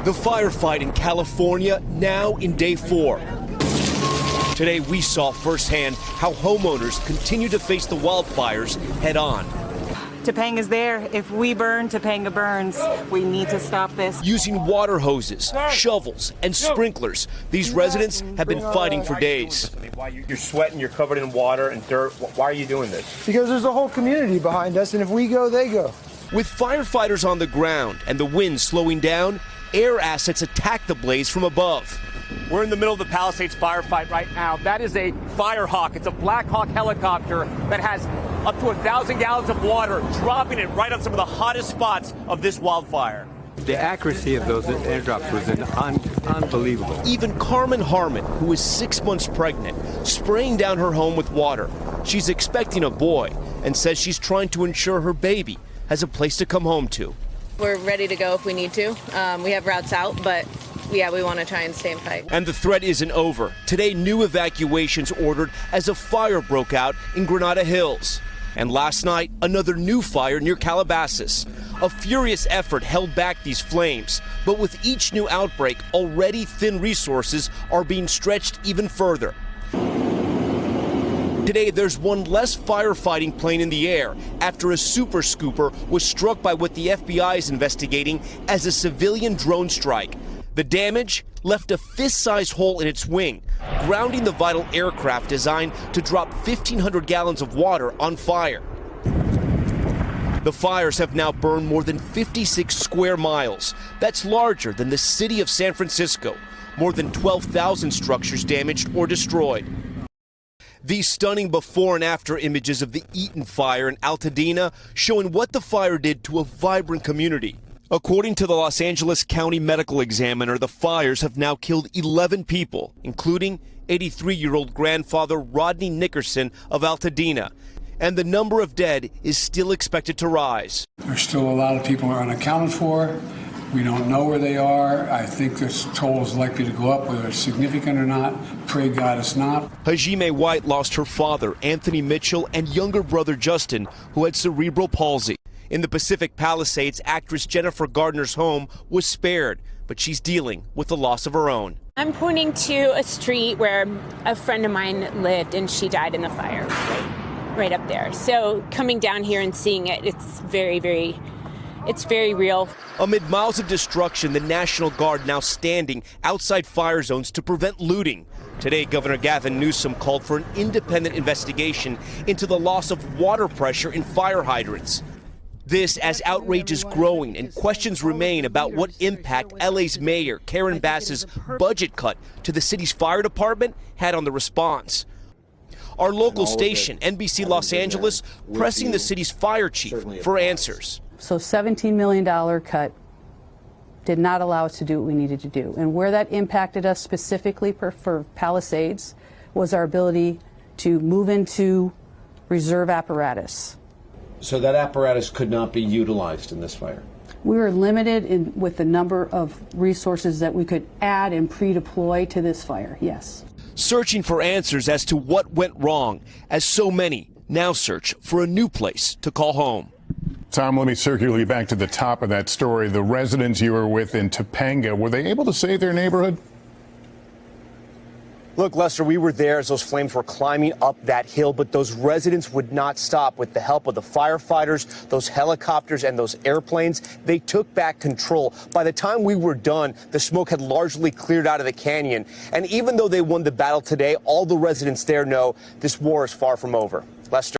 The firefight in California now in day 4. Today we saw firsthand how homeowners continue to face the wildfires head on. Topanga's there. If we burn, Topanga burns. We need to stop this. Using water hoses, shovels, and sprinklers, these residents have been fighting for days. You're sweating, you're covered in water and dirt. Why are you doing this? Because there's a whole community behind us, and if we go, they go. With firefighters on the ground and the wind slowing down, air assets attack the blaze from above. We're in the middle of the Palisades firefight right now. That is a Firehawk. It's a Black Hawk helicopter that has up to 1,000 gallons of water, dropping it right on some of the hottest spots of this wildfire. The accuracy of those airdrops was unbelievable. Even Carmen Harmon, who is 6 months pregnant, spraying down her home with water. She's expecting a boy and says she's trying to ensure her baby has a place to come home to. We're ready to go if we need to. We have routes out, but yeah, we want to try and stay and fight. And the threat isn't over. Today, new evacuations ordered as a fire broke out in Granada Hills. And last night, another new fire near Calabasas. A furious effort held back these flames, but with each new outbreak, already thin resources are being stretched even further. Today, there's one less firefighting plane in the air after a super scooper was struck by what the FBI is investigating as a civilian drone strike. The damage left a fist-sized hole in its wing, grounding the vital aircraft designed to drop 1,500 gallons of water on fire. The fires have now burned more than 56 square miles. That's larger than the city of San Francisco. More than 12,000 structures damaged or destroyed. These stunning before and after images of the Eaton fire in Altadena showing what the fire did to a vibrant community. According to the Los Angeles County Medical Examiner, the fires have now killed 11 people, including 83-year-old grandfather Rodney Nickerson of Altadena. And the number of dead is still expected to rise. There's still a lot of people who are unaccounted for. We don't know where they are. I think this toll is likely to go up, whether it's significant or not. Pray God it's not. Hajime White lost her father, Anthony Mitchell, and younger brother Justin, who had cerebral palsy. In the Pacific Palisades, actress Jennifer Gardner's home was spared, but she's dealing with the loss of her own. I'm pointing to a street where a friend of mine lived and she died in the fire, right up there. So coming down here and seeing it, it's very real. Amid miles of destruction, the National Guard now standing outside fire zones to prevent looting. Today, Governor Gavin Newsom called for an independent investigation into the loss of water pressure in fire hydrants. This as outrage is growing and questions remain about what impact LA's mayor Karen Bass's budget cut to the city's fire department had on the response. Our local station, NBC Los Angeles, pressing the city's fire chief for answers. So $17 million cut did not allow us to do what we needed to do. And where that impacted us specifically for Palisades was our ability to move into reserve apparatus. So that apparatus could not be utilized in this fire? We were limited with the number of resources that we could add and pre-deploy to this fire, yes. Searching for answers as to what went wrong, as so many now search for a new place to call home. Tom, let me circle you back to the top of that story. The residents you were with in Topanga, were they able to save their neighborhood? Look, Lester, we were there as those flames were climbing up that hill, but those residents would not stop. With the help of the firefighters, those helicopters, and those airplanes, they took back control. By the time we were done, the smoke had largely cleared out of the canyon. And even though they won the battle today, all the residents there know this war is far from over. Lester.